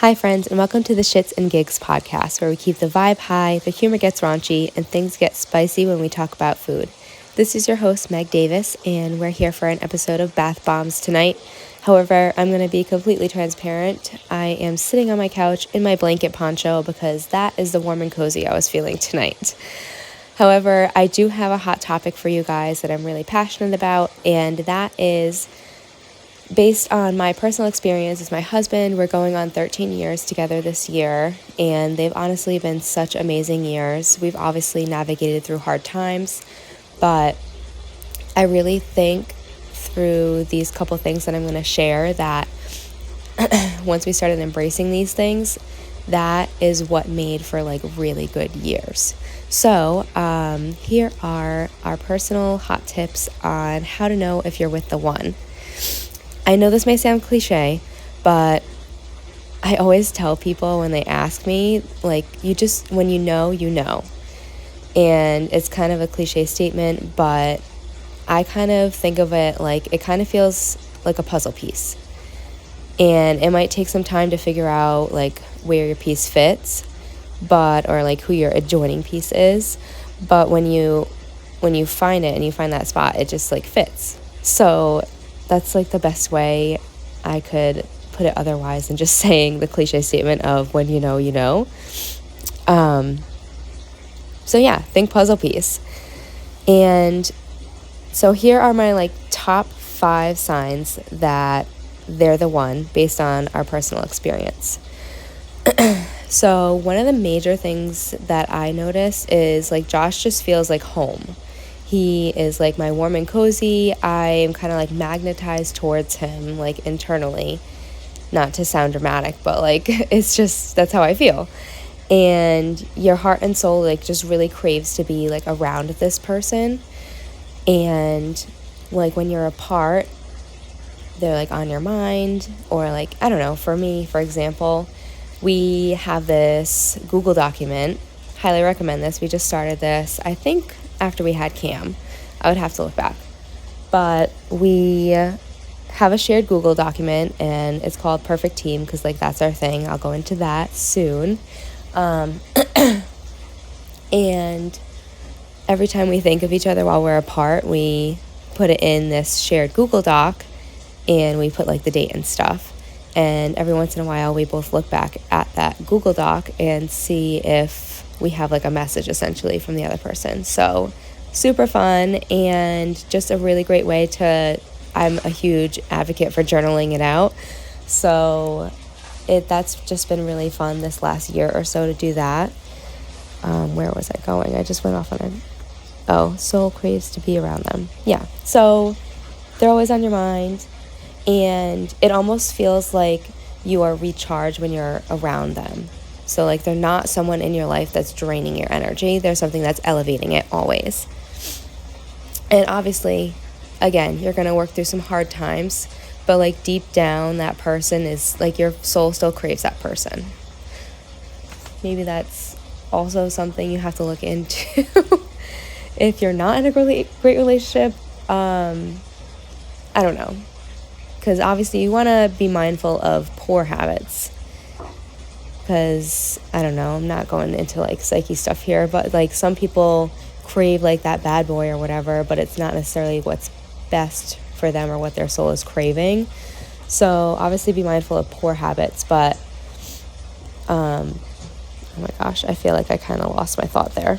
Hi friends, and welcome to the Shits and Gigs podcast, where we keep the vibe high, the humor gets raunchy, and things get spicy when we talk about food. This is your host, Meg Davis, and we're here for an episode of Bath Bombs tonight. However, I'm going to be completely transparent. I am sitting on my couch in my blanket poncho because that is the warm and cozy I was feeling tonight. However, I do have a hot topic for you guys that I'm really passionate about, and that is based on my personal experience with my husband. We're going on 13 years together this year, and they've honestly been such amazing years. We've obviously navigated through hard times, but I really think through these couple things that I'm going to share that once we started embracing these things, that is what made for like really good years. So here are our personal hot tips on how to know if you're with the one. I know this may sound cliche, but I always tell people when they ask me, like, when you know, you know. And it's kind of a cliche statement, but I kind of think of it like it kind of feels like a puzzle piece. And it might take some time to figure out like where your piece fits, or like who your adjoining piece is. But when you find it and you find that spot, it just like fits. So that's like the best way I could put it otherwise than just saying the cliche statement of when you know, you know. So yeah, think puzzle piece. And so here are my like top 5 signs that they're the one based on our personal experience. So one of the major things that I notice is like Josh just feels like home. He is like my warm and cozy. I am kind of like magnetized towards him, like internally. Not to sound dramatic, but like it's just, that's how I feel. And your heart and soul like just really craves to be like around this person. And like when you're apart, they're like on your mind, or like, I don't know, for me, for example, we have this Google document. Highly recommend this. We just started this, I think, after we had Cam. I would have to look back. But we have a shared Google document, and it's called Perfect Team because like that's our thing. I'll go into that soon. And every time we think of each other while we're apart, we put it in this shared Google Doc, and we put like the date and stuff. And every once in a while, we both look back at that Google Doc and see if we have like a message essentially from the other person. So super fun, and just a really great way I'm a huge advocate for journaling it out. So that's just been really fun this last year or so to do that. Where was I going? I just went off on soul craves to be around them. Yeah. So they're always on your mind, and it almost feels like you are recharged when you're around them. So like they're not someone in your life that's draining your energy. They're something that's elevating it always. And obviously, again, you're going to work through some hard times, but like deep down, that person is like your soul still craves that person. Maybe that's also something you have to look into. If you're not in a really great relationship, I don't know. Because obviously you want to be mindful of poor habits. Because, I don't know, I'm not going into like psyche stuff here, but like some people crave like that bad boy or whatever, but it's not necessarily what's best for them or what their soul is craving. So obviously be mindful of poor habits, but oh my gosh, I feel like I kind of lost my thought there.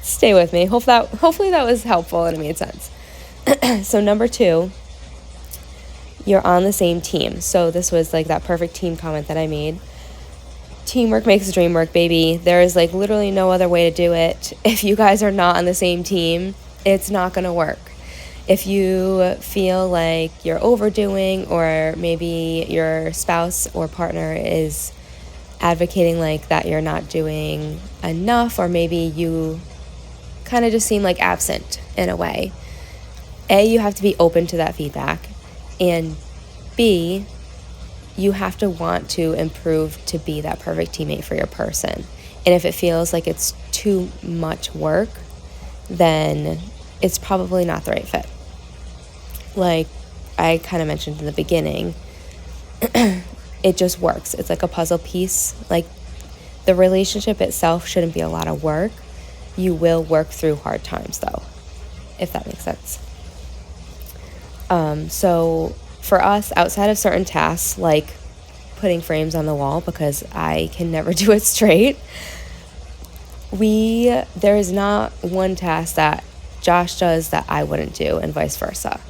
Stay with me. Hopefully that was helpful and it made sense. So number 2, you're on the same team. So this was like that perfect team comment that I made. Teamwork makes the dream work, baby. There is like literally no other way to do it. If you guys are not on the same team, it's not going to work. If you feel like you're overdoing, or maybe your spouse or partner is advocating like that you're not doing enough, or maybe you kind of just seem like absent in a way, you have to be open to that feedback, and B, you have to want to improve to be that perfect teammate for your person. And if it feels like it's too much work, then it's probably not the right fit. Like I kind of mentioned in the beginning, it just works. It's like a puzzle piece. Like, the relationship itself shouldn't be a lot of work. You will work through hard times, though, if that makes sense. So for us, outside of certain tasks, like putting frames on the wall, because I can never do it straight, there is not one task that Josh does that I wouldn't do, and vice versa.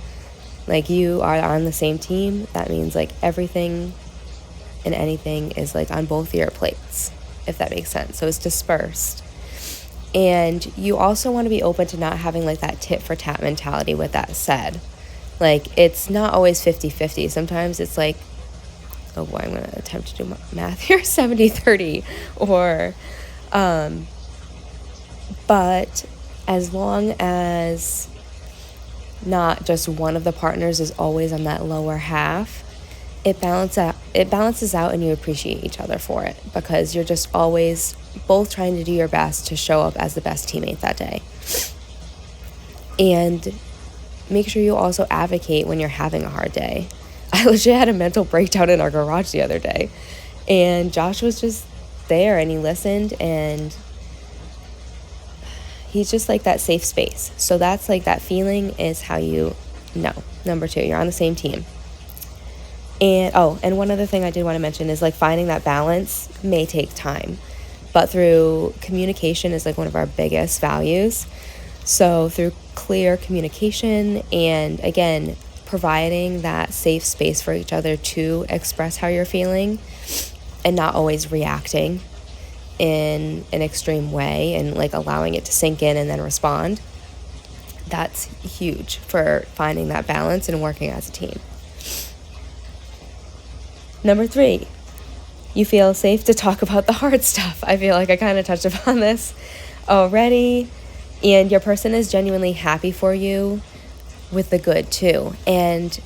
Like, you are on the same team. That means, like, everything and anything is, like, on both your plates, if that makes sense. So it's dispersed. And you also want to be open to not having, like, that tit for tat mentality. With that said, like, it's not always 50-50. Sometimes it's like, oh boy, I'm going to attempt to do math here, 70-30, or, but as long as not just one of the partners is always on that lower half, it balances out, and you appreciate each other for it, because you're just always both trying to do your best to show up as the best teammate that day. And make sure you also advocate when you're having a hard day. I legit had a mental breakdown in our garage the other day, and Josh was just there, and he listened, and he's just like that safe space. So that's like, that feeling is how you know. Number 2, you're on the same team. And one other thing I did want to mention is, like, finding that balance may take time, but through communication is, like, one of our biggest values. So through clear communication, and again, providing that safe space for each other to express how you're feeling, and not always reacting in an extreme way, and, like, allowing it to sink in and then respond, that's huge for finding that balance and working as a team. Number 3, you feel safe to talk about the hard stuff. I feel like I kind of touched upon this already. And your person is genuinely happy for you with the good too. And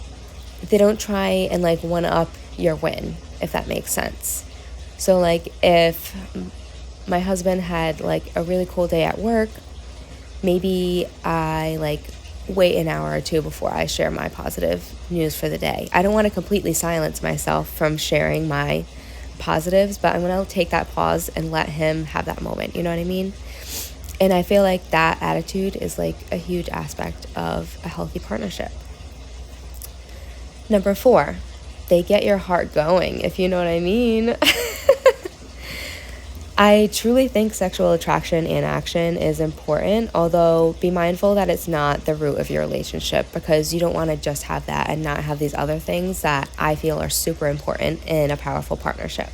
they don't try and, like, one-up your win, if that makes sense. So, like, if my husband had, like, a really cool day at work, maybe I, like, wait an hour or 2 before I share my positive news for the day. I don't want to completely silence myself from sharing my positives, but I'm going to take that pause and let him have that moment. You know what I mean? And I feel like that attitude is, like, a huge aspect of a healthy partnership. Number 4, they get your heart going, if you know what I mean. I truly think sexual attraction and action is important, although be mindful that it's not the root of your relationship, because you don't want to just have that and not have these other things that I feel are super important in a powerful partnership.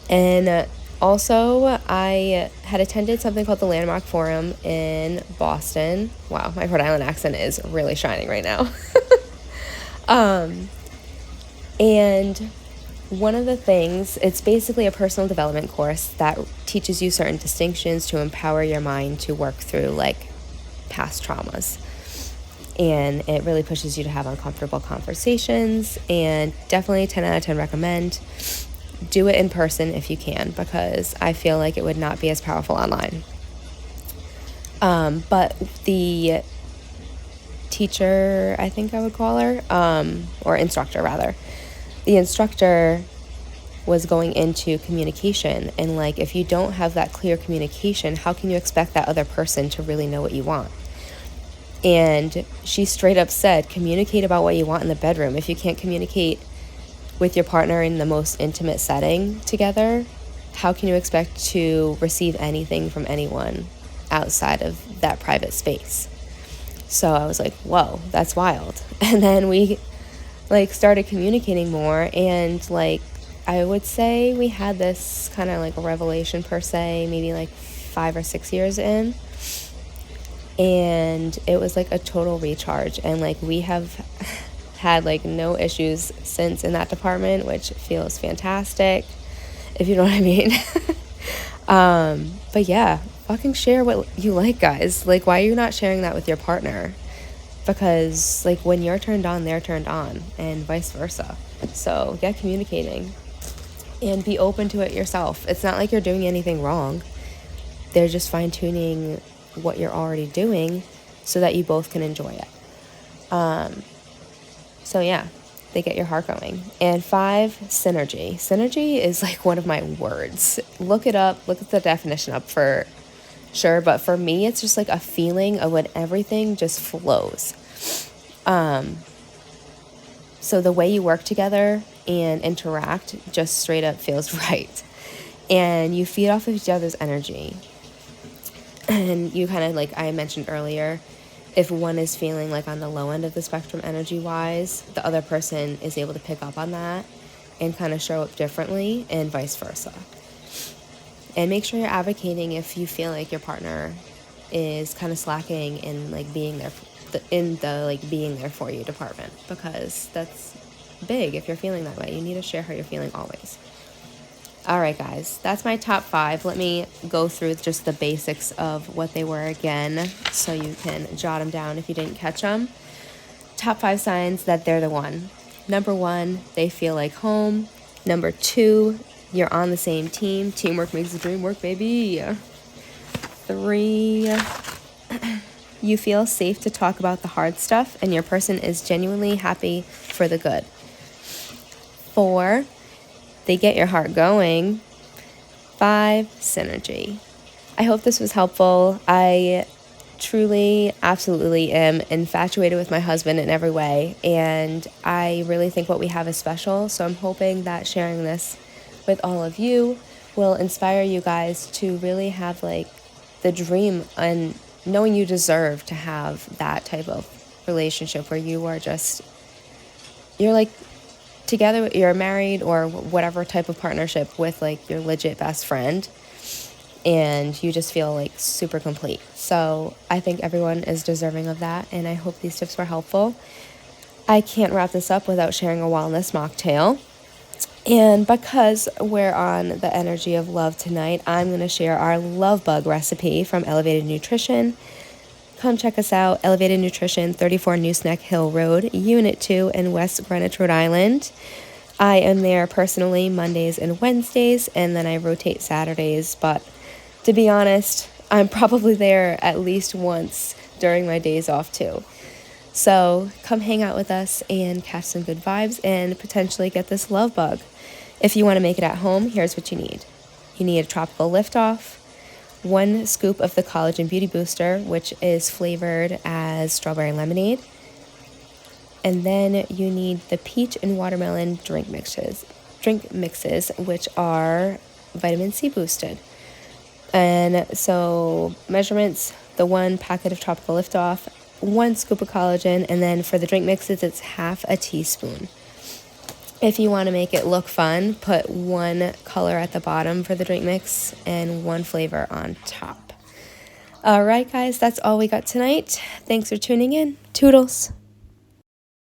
And also, I had attended something called the Landmark Forum in Boston. Wow, my Rhode Island accent is really shining right now. And one of the things, it's basically a personal development course that teaches you certain distinctions to empower your mind to work through, like, past traumas. And it really pushes you to have uncomfortable conversations, and definitely 10 out of 10 recommend. Do it in person if you can, because I feel like it would not be as powerful online. But the teacher, I think I would call her, or instructor rather, the instructor was going into communication, and, like, if you don't have that clear communication, how can you expect that other person to really know what you want? And she straight up said, communicate about what you want in the bedroom. If you can't communicate with your partner in the most intimate setting together, how can you expect to receive anything from anyone outside of that private space? So I was like, whoa, that's wild. And then we, like, started communicating more, and, like, I would say we had this kind of, like, a revelation per se, maybe like 5 or 6 years in, and it was, like, a total recharge, and, like, we have had, like, no issues since in that department, which feels fantastic, if you know what I mean. But yeah, fucking share what you like, guys. Like, why are you not sharing that with your partner? Because, like, when you're turned on, they're turned on, and vice versa. So get communicating and be open to it yourself. It's not like you're doing anything wrong. They're just fine-tuning what you're already doing so that you both can enjoy it. So yeah, they get your heart going. And 5, synergy. Synergy is like one of my words. Look it up, look at the definition up for sure, but for me, it's just like a feeling of when everything just flows. So the way you work together and interact just straight up feels right. And you feed off of each other's energy. And you kind of, like I mentioned earlier, if one is feeling like on the low end of the spectrum energy-wise, the other person is able to pick up on that and kind of show up differently, and vice versa. And make sure you're advocating if you feel like your partner is kind of slacking in like being there in the like being there for you department, because that's big. If you're feeling that way, you need to share how you're feeling always. All right, guys, that's my top 5. Let me go through just the basics of what they were again, so you can jot them down if you didn't catch them. Top 5 signs that they're the one. Number 1, they feel like home. Number 2, you're on the same team. Teamwork makes the dream work, baby. 3, you feel safe to talk about the hard stuff, and your person is genuinely happy for the good. 4, they get your heart going. 5, synergy. I hope this was helpful. I truly, absolutely am infatuated with my husband in every way, and I really think what we have is special. So I'm hoping that sharing this with all of you will inspire you guys to really have like the dream and knowing you deserve to have that type of relationship where you are just, you're like together, you're married or whatever type of partnership with like your legit best friend, and you just feel like super complete. So I think everyone is deserving of that, and I hope these tips were helpful. I can't wrap this up without sharing a wellness mocktail. And because we're on the energy of love tonight, I'm going to share our love bug recipe from Elevated Nutrition. Come check us out, Elevated Nutrition, 34 Nooseneck Hill Road, Unit 2 in West Greenwich, Rhode Island. I am there personally Mondays and Wednesdays, and then I rotate Saturdays. But to be honest, I'm probably there at least once during my days off too. So come hang out with us and catch some good vibes and potentially get this love bug. If you want to make it at home, here's what you need. You need a tropical liftoff, 1 scoop of the Collagen Beauty Booster, which is flavored as strawberry lemonade. And then you need the peach and watermelon drink mixes, which are vitamin C boosted. And so measurements, the 1 packet of tropical liftoff, 1 scoop of collagen, and then for the drink mixes, it's half a teaspoon. If you want to make it look fun, put 1 color at the bottom for the drink mix and 1 flavor on top. All right, guys, that's all we got tonight. Thanks for tuning in. Toodles.